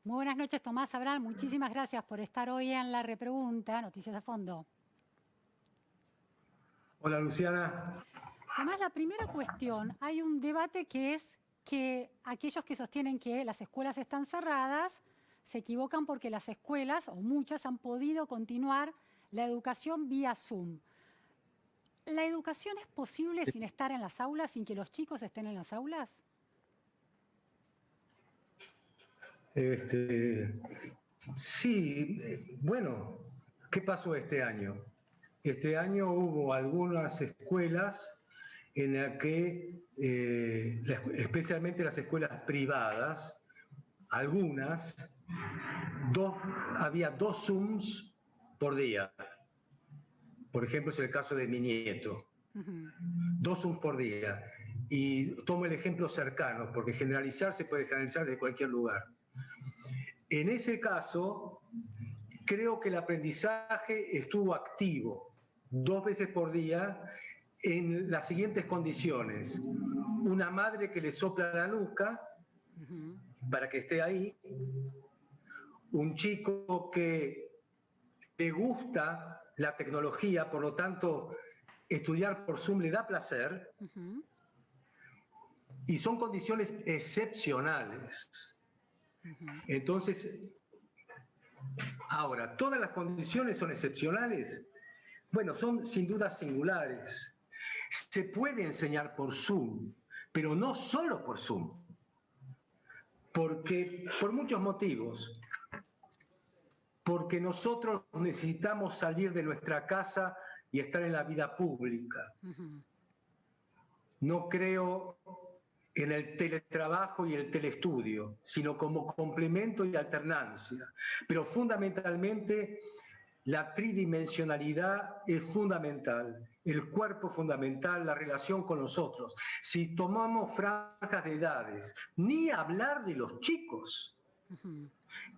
Muy buenas noches, Tomás Abraham. Muchísimas gracias por estar hoy en La Repregunta, Noticias a Fondo. Hola, Luciana. Tomás, la primera cuestión, hay un debate que es que aquellos que sostienen que las escuelas están cerradas se equivocan porque las escuelas, o muchas, han podido continuar la educación vía Zoom. ¿La educación es posible sin estar en las aulas, sin que los chicos estén en las aulas? Sí, bueno, ¿qué pasó este año? Este año hubo algunas escuelas en las que, especialmente las escuelas privadas, algunas, había 2 Zooms por día. Por ejemplo, es el caso de mi nieto. 2 Zooms por día. Y tomo el ejemplo cercano, porque generalizar se puede generalizar de cualquier lugar. En ese caso, creo que el aprendizaje estuvo activo 2 veces por día en las siguientes condiciones. Una madre que le sopla la nuca para que esté ahí. Un chico que le gusta la tecnología, por lo tanto, estudiar por Zoom le da placer. Y son condiciones excepcionales. Entonces, ahora, ¿todas las condiciones son excepcionales? Bueno, son sin duda singulares. Se puede enseñar por Zoom, pero no solo por Zoom, porque por muchos motivos. Porque nosotros necesitamos salir de nuestra casa y estar en la vida pública. No creo en el teletrabajo y el teleestudio, sino como complemento y alternancia. Pero fundamentalmente la tridimensionalidad es fundamental, el cuerpo fundamental, la relación con los otros. Si tomamos franjas de edades, ni hablar de los chicos,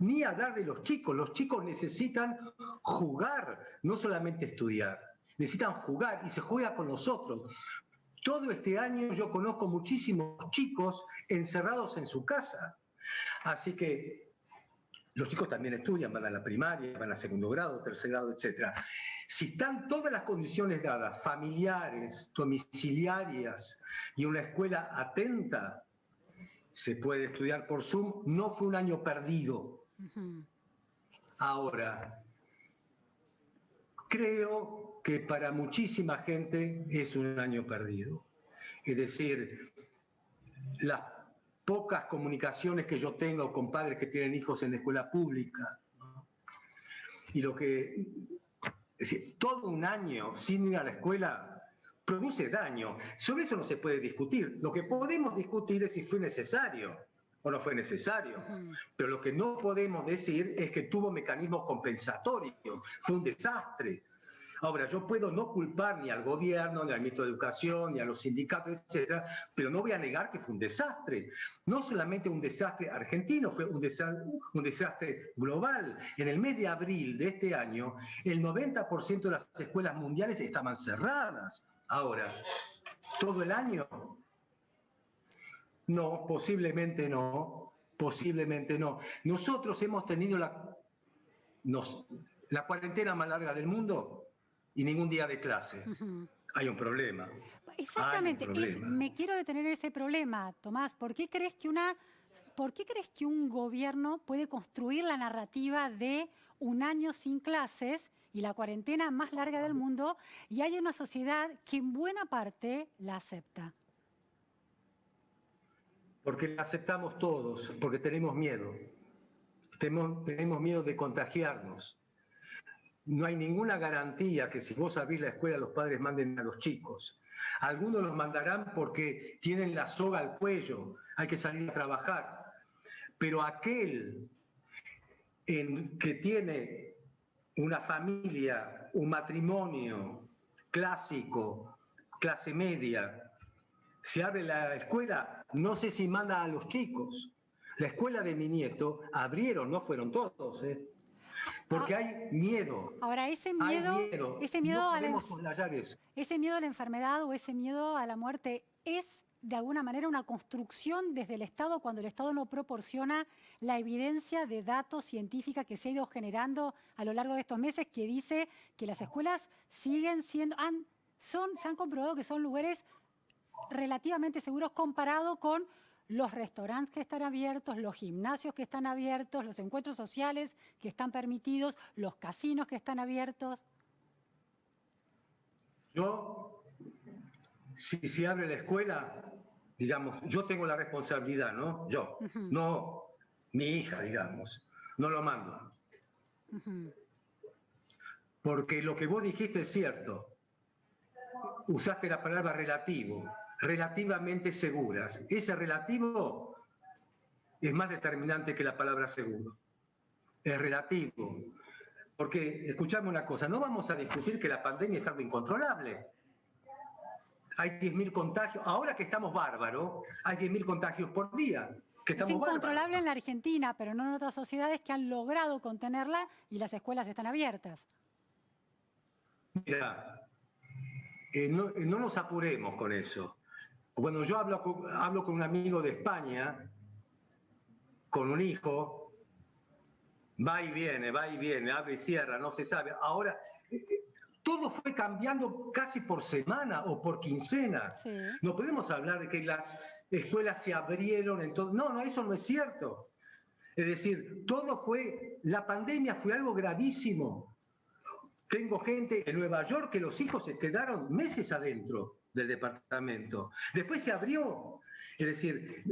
ni hablar de los chicos necesitan jugar, no solamente estudiar, necesitan jugar y se juega con los otros. Todo este año yo conozco muchísimos chicos encerrados en su casa, así que los chicos también estudian, van a la primaria, van a segundo grado, tercer grado, etc. Si están todas las condiciones dadas, familiares, domiciliarias y una escuela atenta, se puede estudiar por Zoom. No fue un año perdido. Ahora, creo que para muchísima gente es un año perdido. Es decir, las pocas comunicaciones que yo tengo con padres que tienen hijos en la escuela pública, ¿no? Y es decir, todo un año sin ir a la escuela produce daño. Sobre eso no se puede discutir. Lo que podemos discutir es si fue necesario o no fue necesario. Pero lo que no podemos decir es que tuvo mecanismos compensatorios. Fue un desastre. Ahora, yo puedo no culpar ni al gobierno, ni al ministro de Educación, ni a los sindicatos, etcétera, pero no voy a negar que fue un desastre. No solamente un desastre argentino, fue un desastre global. En el mes de abril de este año, el 90% de las escuelas mundiales estaban cerradas. Ahora, ¿todo el año? No, posiblemente no. Posiblemente no. Nosotros hemos tenido la cuarentena más larga del mundo y ningún día de clase. Hay un problema. Exactamente. Hay un problema. Me quiero detener en ese problema, Tomás. ¿Por qué crees que un gobierno puede construir la narrativa de un año sin clases y la cuarentena más larga del mundo y hay una sociedad que en buena parte la acepta? Porque la aceptamos todos, porque tenemos miedo. Tenemos miedo de contagiarnos. No hay ninguna garantía que si vos abrís la escuela los padres manden a los chicos. Algunos los mandarán porque tienen la soga al cuello, hay que salir a trabajar. Pero aquel que tiene una familia, un matrimonio clásico, clase media, se abre la escuela, no sé si manda a los chicos. La escuela de mi nieto abrieron, no fueron todos, porque hay miedo. Ahora, ese Hay miedo miedo. No a podemos soslayar eso. ese miedo a la enfermedad o ese miedo a la muerte es de alguna manera una construcción desde el Estado cuando el Estado no proporciona la evidencia de datos científica que se ha ido generando a lo largo de estos meses, que dice que las escuelas siguen siendo, se han comprobado que son lugares relativamente seguros comparado con los restaurantes que están abiertos, los gimnasios que están abiertos, los encuentros sociales que están permitidos, los casinos que están abiertos. Yo, si se abre la escuela, digamos, yo tengo la responsabilidad, ¿no? Yo, no mi hija, digamos, no lo mando. Porque lo que vos dijiste es cierto. Usaste la palabra relativo, relativamente seguras. Ese relativo es más determinante que la palabra seguro. Es relativo. Porque, escuchame una cosa, no vamos a discutir que la pandemia es algo incontrolable. Hay 10.000 contagios. Ahora que estamos bárbaros, hay 10.000 contagios por día. Que es incontrolable en la Argentina, pero no en otras sociedades que han logrado contenerla y las escuelas están abiertas. Mira, no nos apuremos con eso. Cuando yo hablo con un amigo de España, con un hijo, va y viene, abre y cierra, no se sabe. Ahora, todo fue cambiando casi por semana o por quincena. Sí. No podemos hablar de que las escuelas se abrieron en todo. No, eso no es cierto. Es decir, la pandemia fue algo gravísimo. Tengo gente en Nueva York que los hijos se quedaron meses adentro del departamento. Después se abrió. Es decir,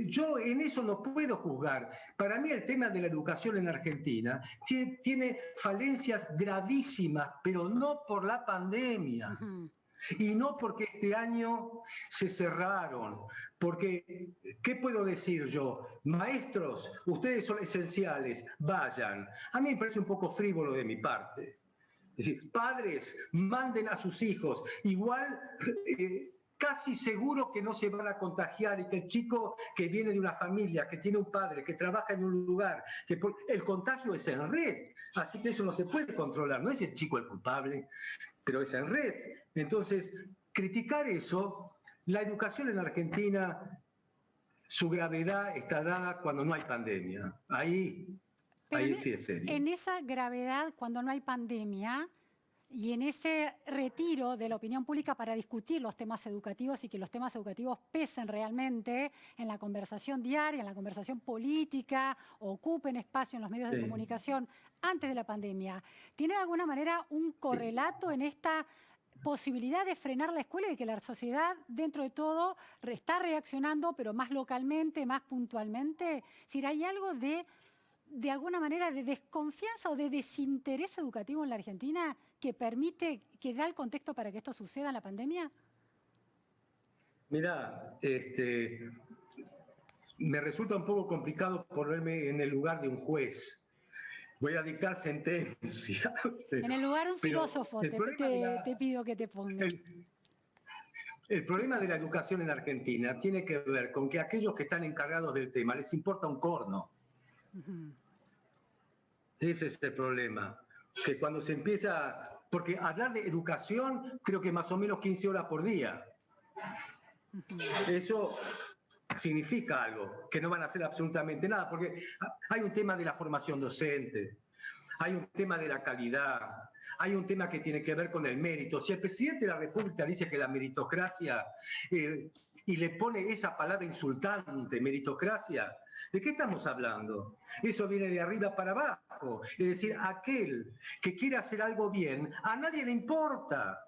yo en eso no puedo juzgar. Para mí el tema de la educación en Argentina tiene falencias gravísimas, pero no por la pandemia. Y no porque este año se cerraron. Porque, ¿qué puedo decir yo? Maestros, ustedes son esenciales, vayan. A mí me parece un poco frívolo de mi parte. Es decir, padres, manden a sus hijos. Igual, casi seguro que no se van a contagiar y que el chico que viene de una familia, que tiene un padre, que trabaja en un lugar, el contagio es en red. Así que eso no se puede controlar. No es el chico el culpable, pero es en red. Entonces, criticar eso, la educación en Argentina, su gravedad está dada cuando no hay pandemia. Ahí sí es serio. En esa gravedad, cuando no hay pandemia, y en ese retiro de la opinión pública para discutir los temas educativos y que los temas educativos pesen realmente en la conversación diaria, en la conversación política, ocupen espacio en los medios de comunicación antes de la pandemia, ¿tiene de alguna manera un correlato en esta posibilidad de frenar la escuela y de que la sociedad, dentro de todo, está reaccionando, pero más localmente, más puntualmente? Es decir, ¿hay algo de alguna manera de desconfianza o de desinterés educativo en la Argentina que permite, que da el contexto para que esto suceda en la pandemia? Mirá, me resulta un poco complicado ponerme en el lugar de un juez. Voy a dictar sentencia. En el lugar de un filósofo te pido que te pongas. El problema de la educación en Argentina tiene que ver con que aquellos que están encargados del tema les importa un corno. Ese es el problema. Que cuando se empieza... Porque hablar de educación creo que más o menos 15 horas por día. Eso significa algo, que no van a hacer absolutamente nada, porque hay un tema de la formación docente, hay un tema de la calidad, hay un tema que tiene que ver con el mérito. Si el presidente de la República dice que la meritocracia, y le pone esa palabra insultante, meritocracia, ¿de qué estamos hablando? Eso viene de arriba para abajo. Es decir, aquel que quiere hacer algo bien, a nadie le importa.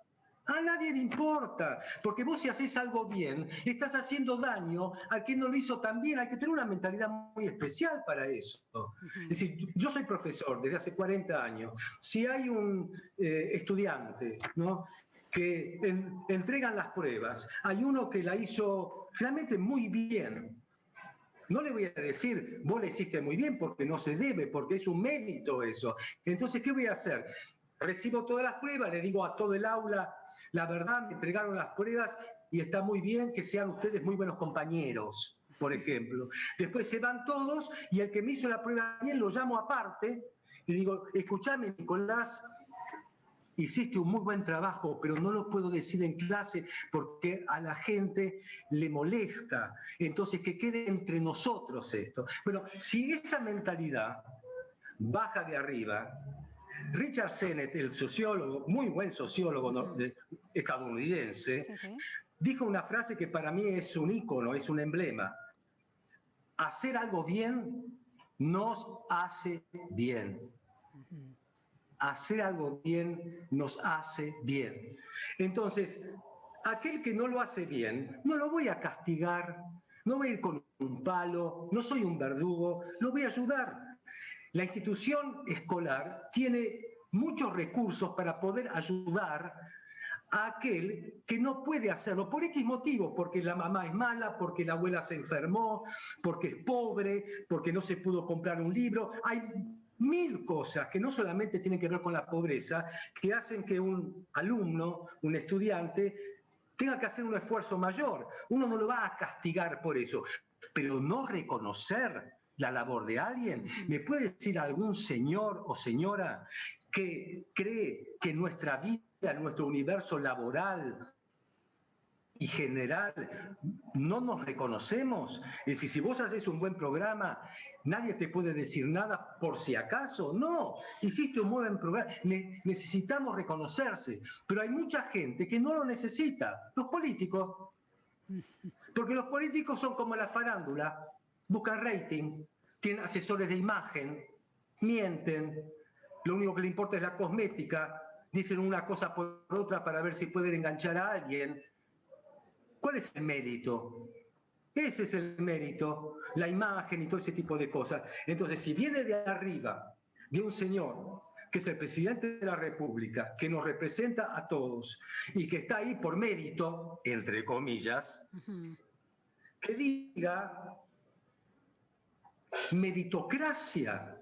A nadie le importa, porque vos si haces algo bien, estás haciendo daño al que no lo hizo tan bien. Hay que tener una mentalidad muy especial para eso. Es decir, yo soy profesor desde hace 40 años. Si hay un estudiante, ¿no?, que entregan las pruebas, hay uno que la hizo realmente muy bien. No le voy a decir, vos le hiciste muy bien, porque no se debe, porque es un mérito eso. Entonces, ¿qué voy a hacer? Recibo todas las pruebas, le digo a todo el aula, la verdad, me entregaron las pruebas y está muy bien que sean ustedes muy buenos compañeros, por ejemplo. Después se van todos y el que me hizo la prueba bien lo llamo aparte y digo, escuchame, Nicolás, hiciste un muy buen trabajo, pero no lo puedo decir en clase porque a la gente le molesta. Entonces, que quede entre nosotros esto. Bueno, si esa mentalidad baja de arriba, Richard Sennett, el sociólogo, muy buen sociólogo estadounidense, Sí, sí. dijo una frase que para mí es un ícono, es un emblema. Hacer algo bien nos hace bien. Hacer algo bien nos hace bien. Entonces, aquel que no lo hace bien, no lo voy a castigar, no voy a ir con un palo, no soy un verdugo, lo voy a ayudar. La institución escolar tiene muchos recursos para poder ayudar a aquel que no puede hacerlo por X motivo, porque la mamá es mala, porque la abuela se enfermó, porque es pobre, porque no se pudo comprar un libro. Hay mil cosas que no solamente tienen que ver con la pobreza, que hacen que un alumno, un estudiante, tenga que hacer un esfuerzo mayor. Uno no lo va a castigar por eso, pero no reconocer la labor de alguien. ¿Me puede decir algún señor o señora que cree que nuestra vida, nuestro universo laboral y general no nos reconocemos? Es decir, si vos haces un buen programa, nadie te puede decir nada por si acaso. No, hiciste un buen programa. Necesitamos reconocerse, pero hay mucha gente que no lo necesita. Los políticos, porque los políticos son como la farándula, buscan rating, tienen asesores de imagen, mienten, lo único que le importa es la cosmética, dicen una cosa por otra para ver si pueden enganchar a alguien. ¿Cuál es el mérito? Ese es el mérito, la imagen y todo ese tipo de cosas. Entonces, si viene de arriba, de un señor que es el presidente de la República, que nos representa a todos y que está ahí por mérito, entre comillas, que diga meritocracia.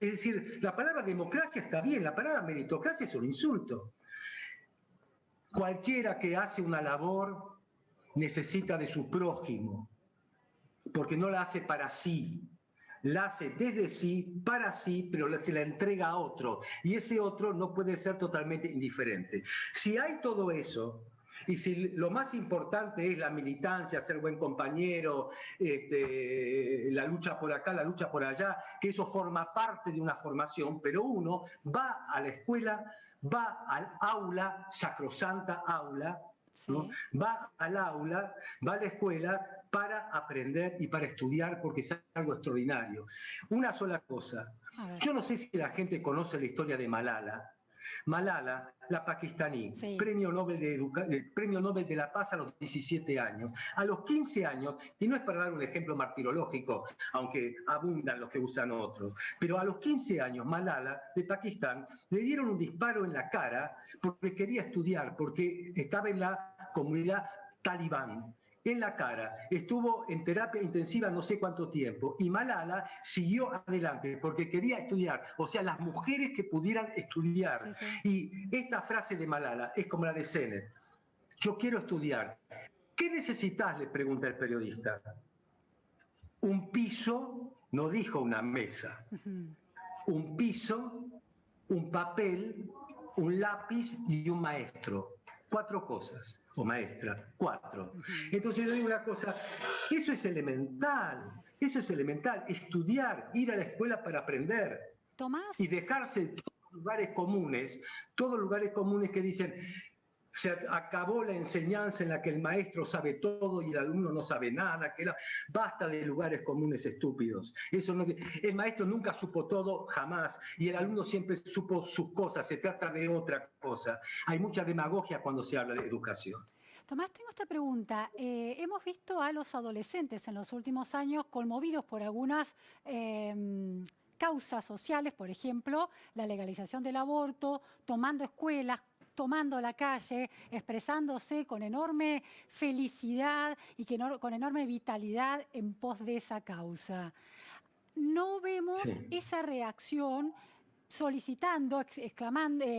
Es decir, la palabra democracia está bien, la palabra meritocracia es un insulto. Cualquiera que hace una labor necesita de su prójimo, porque no la hace para sí, la hace desde sí, para sí, pero se la entrega a otro, y ese otro no puede ser totalmente indiferente. Si hay todo eso, y si lo más importante es la militancia, ser buen compañero, la lucha por acá, la lucha por allá, que eso forma parte de una formación, pero uno va a la escuela, va al aula, sacrosanta aula, ¿no? Va al aula, va a la escuela para aprender y para estudiar porque es algo extraordinario. Una sola cosa, yo no sé si la gente conoce la historia de Malala. Malala, la pakistaní, premio Nobel de la Paz a los 17 años. A los 15 años, y no es para dar un ejemplo martirológico, aunque abundan los que usan otros, pero a los 15 años Malala, de Pakistán, le dieron un disparo en la cara porque quería estudiar, porque estaba en la comunidad talibán. En la cara, estuvo en terapia intensiva no sé cuánto tiempo, y Malala siguió adelante porque quería estudiar, o sea, las mujeres que pudieran estudiar. Y esta frase de Malala es como la de Sennett: yo quiero estudiar. ¿Qué necesitas?, le pregunta el periodista. Un piso, no dijo una mesa, un piso, un papel, un lápiz y un maestro. 4 cosas, o maestra, 4. Entonces yo digo una cosa, eso es elemental, estudiar, ir a la escuela para aprender. Tomás. Y dejarse todos lugares comunes que dicen, se acabó la enseñanza en la que el maestro sabe todo y el alumno no sabe nada, basta de lugares comunes estúpidos. Eso no, el maestro nunca supo todo, jamás, y el alumno siempre supo sus cosas, se trata de otra cosa. Hay mucha demagogia cuando se habla de educación. Tomás, tengo esta pregunta. Hemos visto a los adolescentes en los últimos años conmovidos por algunas causas sociales, por ejemplo, la legalización del aborto, tomando escuelas, tomando la calle, expresándose con enorme felicidad y con enorme vitalidad en pos de esa causa. No vemos esa reacción solicitando,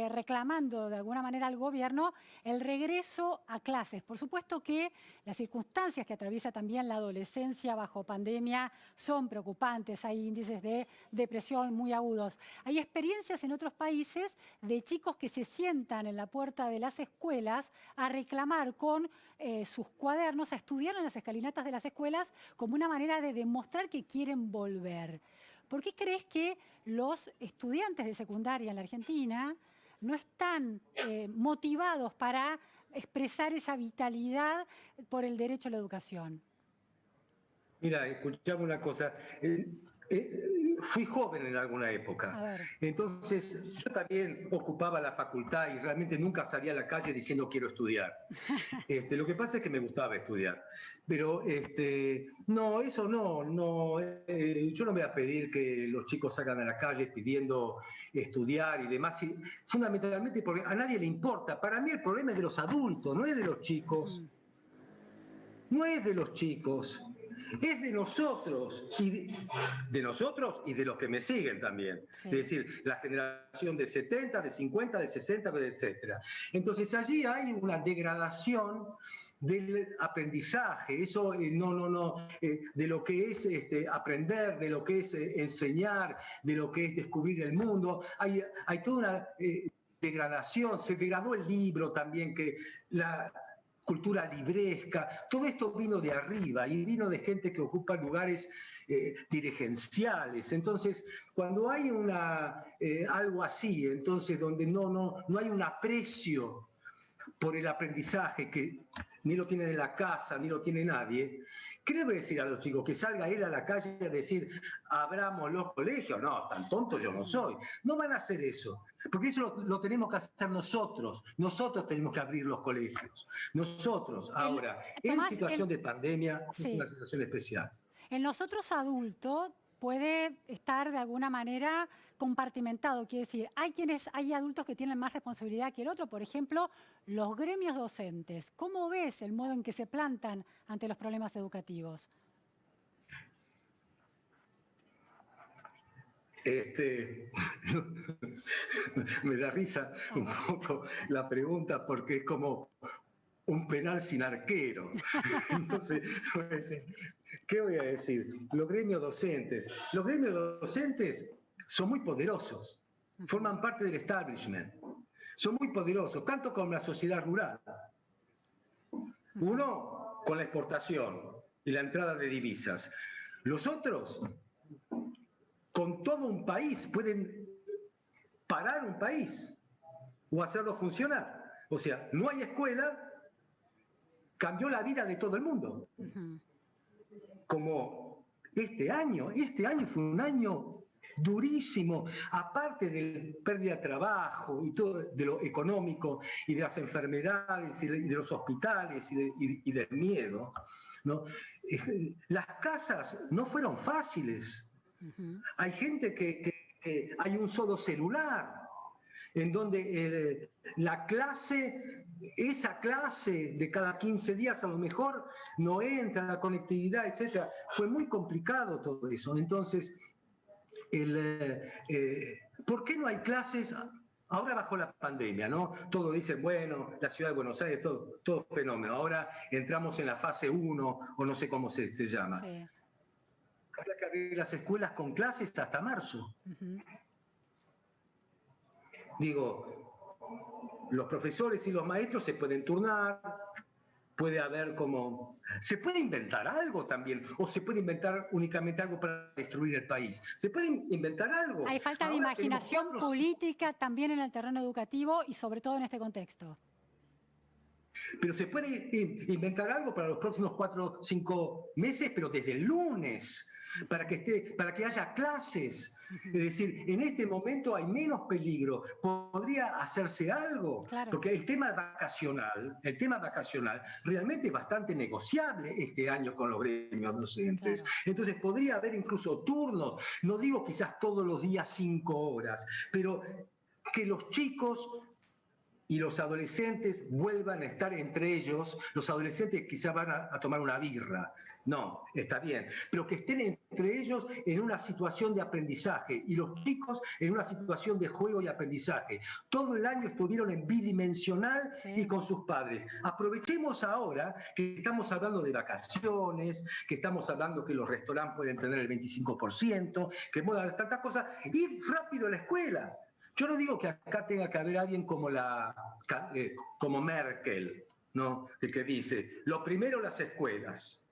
reclamando de alguna manera al gobierno el regreso a clases. Por supuesto que las circunstancias que atraviesa también la adolescencia bajo pandemia son preocupantes, hay índices de depresión muy agudos. Hay experiencias en otros países de chicos que se sientan en la puerta de las escuelas a reclamar con sus cuadernos, a estudiar en las escalinatas de las escuelas como una manera de demostrar que quieren volver. ¿Por qué crees que los estudiantes de secundaria en la Argentina no están motivados para expresar esa vitalidad por el derecho a la educación? Mira, escuchame una cosa. Fui joven en alguna época, entonces yo también ocupaba la facultad y realmente nunca salía a la calle diciendo quiero estudiar. Lo que pasa es que me gustaba estudiar, pero no, eso no, yo no voy a pedir que los chicos salgan a la calle pidiendo estudiar y demás, y fundamentalmente porque a nadie le importa. Para mí el problema es de los adultos, no es de los chicos. No es de los chicos. Es de nosotros y de los que me siguen también. Sí. Es decir, la generación de 70, de 50, de 60, etcétera. Entonces allí hay una degradación del aprendizaje, eso de lo que es aprender, de lo que es enseñar, de lo que es descubrir el mundo. Hay toda una degradación. Se degradó el libro también, que la cultura libresca, todo esto vino de arriba y vino de gente que ocupa lugares dirigenciales. Entonces, cuando hay algo así, entonces donde no hay un aprecio por el aprendizaje, que ni lo tiene en la casa, ni lo tiene nadie, ¿qué le voy a decir a los chicos? ¿Que salga él a la calle a decir, abramos los colegios? No, tan tonto yo no soy. No van a hacer eso, porque eso lo tenemos que hacer nosotros. Nosotros tenemos que abrir los colegios. Nosotros, ahora, Tomás, en situación de pandemia, sí, es una situación especial. En nosotros adultos puede estar de alguna manera compartimentado, quiere decir, hay adultos que tienen más responsabilidad que el otro, por ejemplo, los gremios docentes. ¿Cómo ves el modo en que se plantan ante los problemas educativos? Me da risa un poco la pregunta porque es como un penal sin arquero. No sé, ¿qué voy a decir? Los gremios docentes son muy poderosos, forman parte del establishment, son muy poderosos, tanto como la sociedad rural. Uno, con la exportación y la entrada de divisas. Los otros, con todo un país, pueden parar un país o hacerlo funcionar. O sea, no hay escuela, cambió la vida de todo el mundo. Como este año fue un año durísimo, aparte de pérdida de trabajo y todo, de lo económico y de las enfermedades y de los hospitales y del miedo, ¿no? Las casas no fueron fáciles. Hay gente que hay un solo celular, en donde esa clase de cada 15 días a lo mejor no entra, la conectividad, etc. Fue muy complicado todo eso. Entonces, ¿por qué no hay clases ahora bajo la pandemia, ¿no? Todos dicen, bueno, la ciudad de Buenos Aires, todo fenómeno. Ahora entramos en la fase 1, o no sé cómo se llama. Sí. Habría que abrir las escuelas con clases hasta marzo. Digo, los profesores y los maestros se pueden turnar, puede haber como... ¿Se puede inventar algo también? ¿O se puede inventar únicamente algo para destruir el país? ¿Se puede inventar algo? Hay falta de imaginación política también en el terreno educativo y sobre todo en este contexto. Pero se puede inventar algo para los próximos 4 o 5 meses, pero desde el lunes, para que haya clases. Es decir, en este momento hay menos peligro. ¿Podría hacerse algo? Claro. Porque el tema vacacional realmente es bastante negociable este año con los gremios docentes. Claro. Entonces podría haber incluso turnos, no digo quizás todos los días 5 horas, pero que los chicos y los adolescentes vuelvan a estar entre ellos. Los adolescentes quizás van a tomar una birra, No, está bien, pero que estén entre ellos en una situación de aprendizaje y los chicos en una situación de juego y aprendizaje. Todo el año estuvieron en bidimensional y Sí. con sus padres. Aprovechemos ahora que estamos hablando de vacaciones, que estamos hablando que los restaurantes pueden tener el 25%, que tantas cosas, ir rápido a la escuela. Yo no digo que acá tenga que haber alguien como Merkel, ¿no? Que dice, lo primero las escuelas.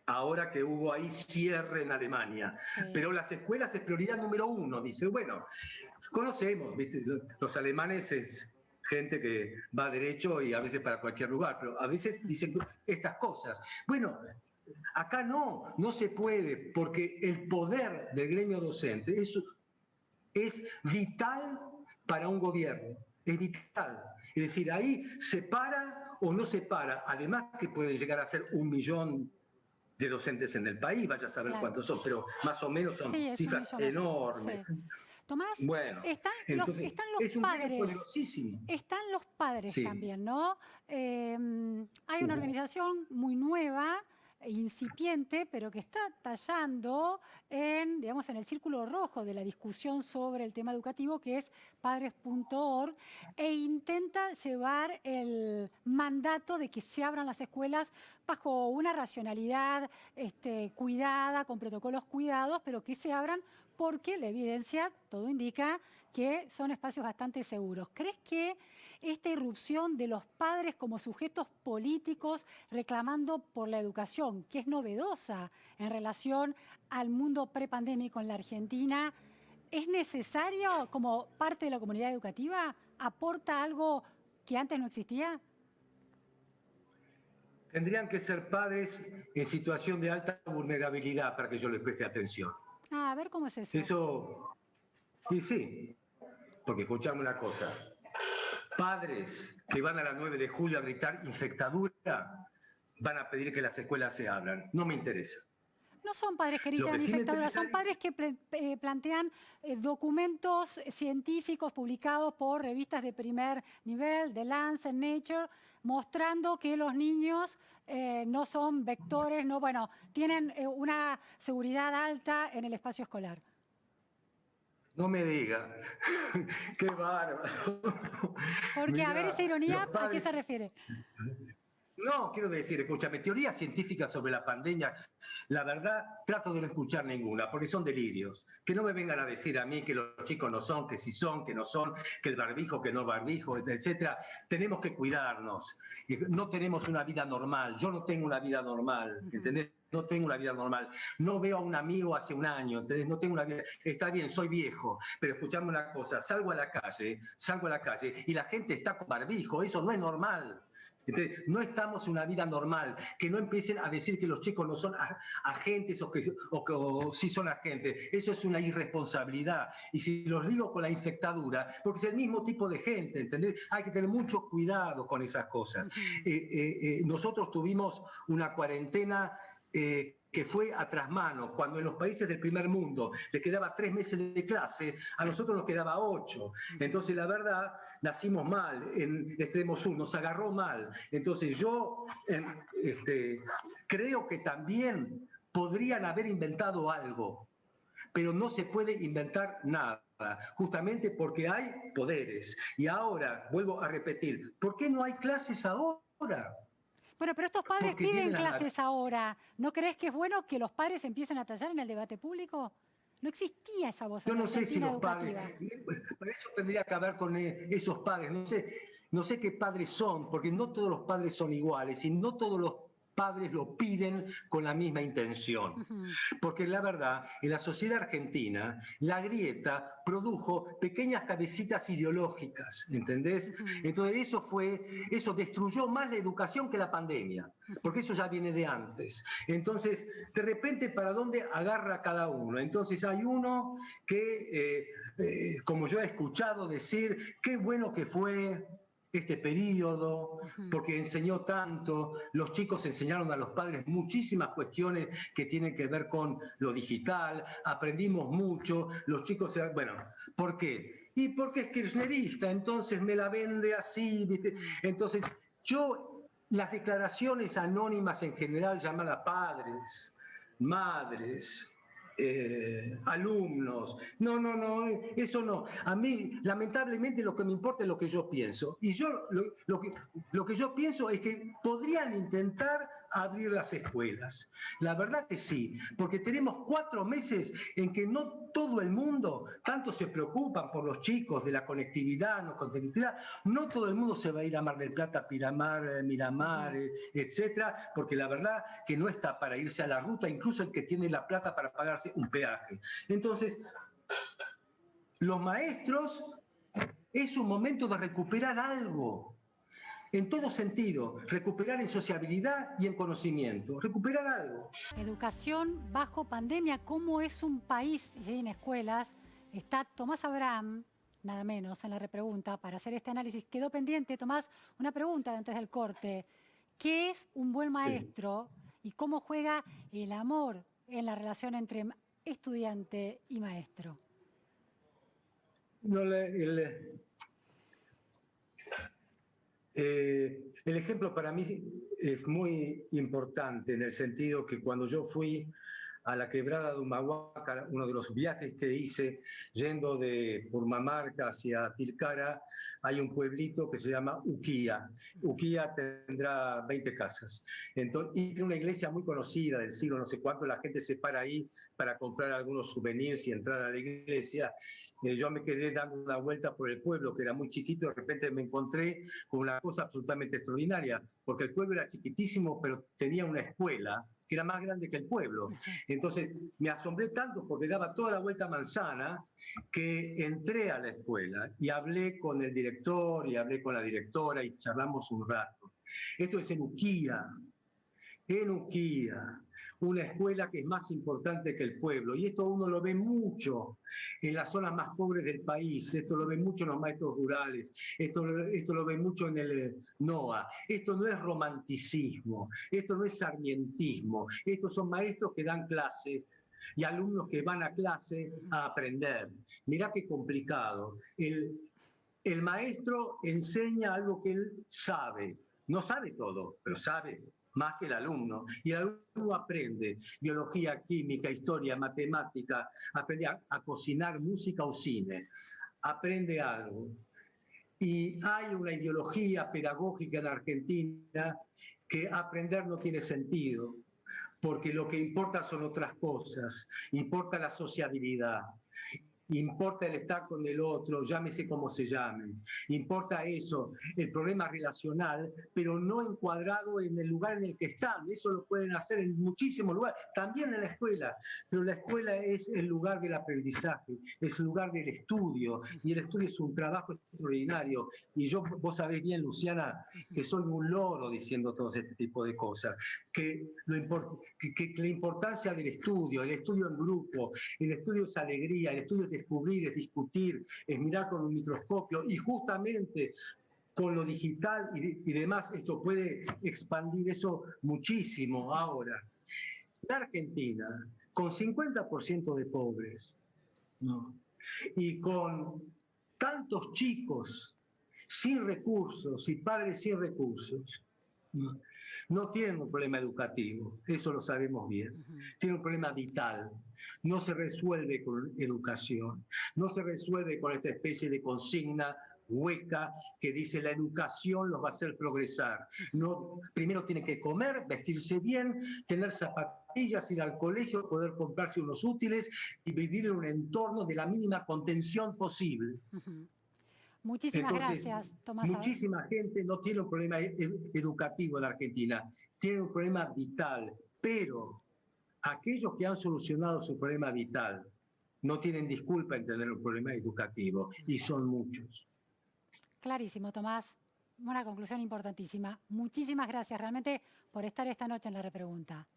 Ahora que hubo ahí cierre en Alemania. Sí. Pero las escuelas es prioridad número 1, dice. Bueno, conocemos, ¿viste? Los alemanes es gente que va derecho y a veces para cualquier lugar, pero a veces dicen estas cosas. Bueno, acá no se puede, porque el poder del gremio docente es vital para un gobierno, es vital. Es decir, ahí se para o no se para, además que pueden llegar a ser 1 millón de docentes en el país, vaya a saber cuántos son, pero más o menos son cifras enormes. Sí. Tomás, bueno, están entonces, los es un padres. tema poderosísimo. Están los padres también, ¿no? Hay una Uh-huh. organización muy nueva, incipiente, pero que está tallando digamos, en el círculo rojo de la discusión sobre el tema educativo, que es padres.org, e intenta llevar el mandato de que se abran las escuelas bajo una racionalidad cuidada, con protocolos cuidados, pero que se abran porque la evidencia, todo indica, que son espacios bastante seguros. ¿Crees que esta irrupción de los padres como sujetos políticos reclamando por la educación, que es novedosa en relación al mundo prepandémico en la Argentina, es necesario como parte de la comunidad educativa? ¿Aporta algo que antes no existía? Tendrían que ser padres en situación de alta vulnerabilidad para que yo les preste atención. A ver cómo es eso. Eso, y sí, porque escuchame una cosa. Padres que van a las 9 de julio a gritar infectadura van a pedir que las escuelas se abran. No me interesa. No son padres que gritan infectadura, son padres que plantean documentos científicos publicados por revistas de primer nivel, The Lancet, Nature, mostrando que los niños no son vectores, tienen una seguridad alta en el espacio escolar. No me diga. Qué bárbaro. Porque, mirá, a ver, esa ironía, padres... ¿a qué se refiere? No, quiero decir, escúchame, teorías científicas sobre la pandemia, la verdad, trato de no escuchar ninguna, porque son delirios. Que no me vengan a decir a mí que los chicos no son, que sí son, que no son, que el barbijo, que no barbijo, etcétera. Tenemos que cuidarnos. No tenemos una vida normal. Yo no tengo una vida normal, ¿entendés? No tengo una vida normal. No veo a un amigo hace un año, ¿entendés? No tengo una vida... Está bien, soy viejo, pero escuchame una cosa, salgo a la calle y la gente está con barbijo. Eso no es normal. Entonces, no estamos en una vida normal, que no empiecen a decir que los chicos no son agentes o sí son agentes. Eso es una irresponsabilidad. Y si los digo con la infectadura, porque es el mismo tipo de gente, ¿entendés? Hay que tener mucho cuidado con esas cosas. Nosotros tuvimos una cuarentena que fue a trasmano, cuando en los países del primer mundo le quedaba 3 meses de clase, a nosotros nos quedaba 8. Entonces, la verdad, nacimos mal en Extremo Sur, nos agarró mal. Entonces, yo creo que también podrían haber inventado algo, pero no se puede inventar nada, justamente porque hay poderes. Y ahora, vuelvo a repetir, ¿por qué no hay clases ahora? Bueno, pero estos padres piden clases ahora. ¿No crees que es bueno que los padres empiecen a tallar en el debate público? No existía esa voz en la Argentina educativa. Yo no sé si los padres, para eso tendría que hablar con esos padres. No sé qué padres son, porque no todos los padres son iguales y no todos los padres lo piden con la misma intención. Porque la verdad, en la sociedad argentina, la grieta produjo pequeñas cabecitas ideológicas, ¿entendés? Entonces eso destruyó más la educación que la pandemia, porque eso ya viene de antes. Entonces, de repente, ¿para dónde agarra cada uno? Entonces hay uno que, como yo he escuchado decir, qué bueno que fue este periodo, porque enseñó tanto, los chicos enseñaron a los padres muchísimas cuestiones que tienen que ver con lo digital, aprendimos mucho, los chicos, bueno, ¿por qué? Y porque es kirchnerista, entonces me la vende así, ¿viste? Entonces, yo las declaraciones anónimas en general llamadas padres, madres, alumnos. No, no, no, eso no. A mí, lamentablemente, lo que me importa es lo que yo pienso. Y yo lo que yo pienso es que podrían intentar abrir las escuelas. La verdad que sí, porque tenemos 4 meses en que no todo el mundo tanto se preocupan por los chicos de la conectividad, no conectividad. No todo el mundo se va a ir a Mar del Plata, Piramar, Miramar, etcétera, porque la verdad que no está para irse a la ruta, incluso el que tiene la plata para pagarse un peaje. Entonces, los maestros es un momento de recuperar algo, en todo sentido, recuperar en sociabilidad y en conocimiento, recuperar algo. Educación bajo pandemia, ¿cómo es un país sin escuelas? Está Tomás Abraham, nada menos, en la repregunta para hacer este análisis. Quedó pendiente, Tomás, una pregunta antes del corte. ¿Qué es un buen maestro y cómo juega el amor en la relación entre estudiante y maestro? No, el ejemplo para mí es muy importante en el sentido que cuando yo fui a la quebrada de Humahuaca, uno de los viajes que hice yendo de Purmamarca hacia Tilcara, hay un pueblito que se llama Uquía. Uquía tendrá 20 casas. Entonces, y tiene una iglesia muy conocida del siglo no sé cuánto, la gente se para ahí para comprar algunos souvenirs y entrar a la iglesia. Yo me quedé dando una vuelta por el pueblo, que era muy chiquito, de repente me encontré con una cosa absolutamente extraordinaria, porque el pueblo era chiquitísimo, pero tenía una escuela que era más grande que el pueblo. Entonces me asombré tanto porque daba toda la vuelta a manzana que entré a la escuela y hablé con el director y hablé con la directora y charlamos un rato. Esto es en Uquía, una escuela que es más importante que el pueblo. Y esto uno lo ve mucho en las zonas más pobres del país, esto lo ve mucho en los maestros rurales, esto lo ve mucho en el NOA. Esto no es romanticismo, esto no es sarmientismo, estos son maestros que dan clase y alumnos que van a clase a aprender. Mirá qué complicado. El maestro enseña algo que él sabe, no sabe todo, pero sabe más que el alumno. Y el alumno aprende biología, química, historia, matemática, aprende a cocinar música o cine, aprende algo. Y hay una ideología pedagógica en Argentina que aprender no tiene sentido, porque lo que importa son otras cosas, importa la sociabilidad. Importa el estar con el otro, llámese como se llame. Importa eso, el problema relacional, pero no encuadrado en el lugar en el que están. Eso lo pueden hacer en muchísimos lugares, también en la escuela. Pero la escuela es el lugar del aprendizaje, es el lugar del estudio. Y el estudio es un trabajo extraordinario. Y vos sabés bien, Luciana, que soy un loro diciendo todo este tipo de cosas. Que la importancia del estudio, el estudio en grupo, el estudio es alegría, el estudio es descubrir, es discutir, es mirar con un microscopio y justamente con lo digital y demás esto puede expandir eso muchísimo ahora. La Argentina, con 50% de pobres, ¿no? Y con tantos chicos sin recursos y padres sin recursos, no tienen un problema educativo, eso lo sabemos bien. Tienen un problema vital. No se resuelve con educación, no se resuelve con esta especie de consigna hueca que dice la educación los va a hacer progresar. No, primero tienen que comer, vestirse bien, tener zapatillas, ir al colegio, poder comprarse unos útiles y vivir en un entorno de la mínima contención posible. Muchísimas gracias, Tomás. Muchísima gente no tiene un problema educativo en Argentina, tiene un problema vital, pero aquellos que han solucionado su problema vital no tienen disculpa en tener un problema educativo, y son muchos. Clarísimo, Tomás. Una conclusión importantísima. Muchísimas gracias realmente por estar esta noche en la repregunta.